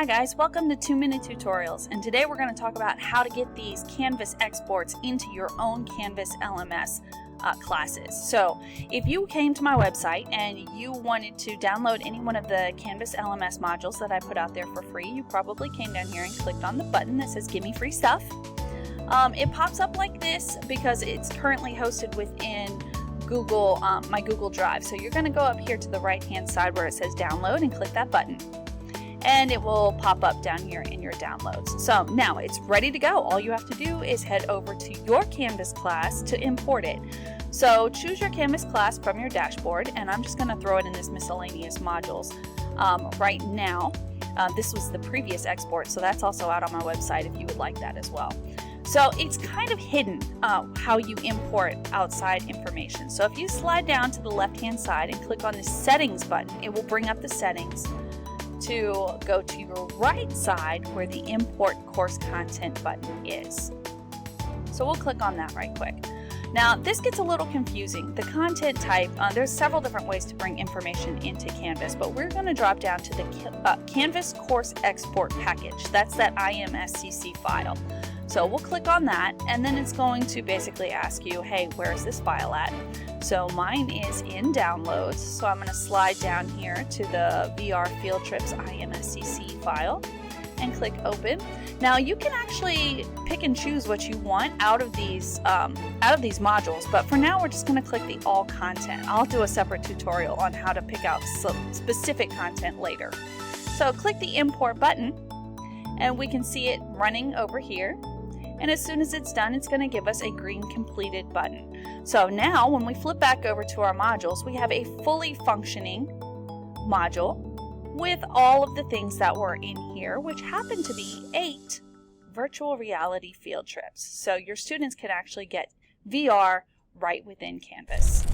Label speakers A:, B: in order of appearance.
A: guys, welcome to 2-Minute Tutorials, and today we're going to talk about how to get these Canvas exports into your own Canvas LMS classes. So if you came to my website and you wanted to download any one of the Canvas LMS modules that I put out there for free, you probably came down here and clicked on the button that says Give Me Free Stuff. It pops up like this because it's currently hosted within Google, my Google Drive. So you're going to go up here to the right hand side where it says download and click that button, and it will pop up down here in your downloads. So now it's ready to go. All you have to do is head over to your Canvas class to import it. So choose your Canvas class from your dashboard, and I'm just going to throw it in this miscellaneous modules right now. This was the previous export, so that's also out on my website if you would like that as well. So it's kind of hidden how you import outside information. So if you slide down to the left hand side and click on the settings button, it will bring up the settings to go to your right side where the import course content button is. So we'll click on that right quick. Now this gets a little confusing. The content type, there's several different ways to bring information into Canvas, but we're going to drop down to the Canvas course export package. That's that IMSCC file. So we'll click on that, and then it's going to basically ask you, hey, where's this file at? So mine is in downloads, so I'm going to slide down here to the VR Field Trips IMSCC file and click open. Now you can actually pick and choose what you want out of these modules, but for now we're just going to click the all content. I'll do a separate tutorial on how to pick out some specific content later. So click the import button, and we can see it running over here. And as soon as it's done, it's going to give us a green completed button. So now when we flip back over to our modules, we have a fully functioning module with all of the things that were in here, which happen to be 8 virtual reality field trips. So your students can actually get VR right within Canvas.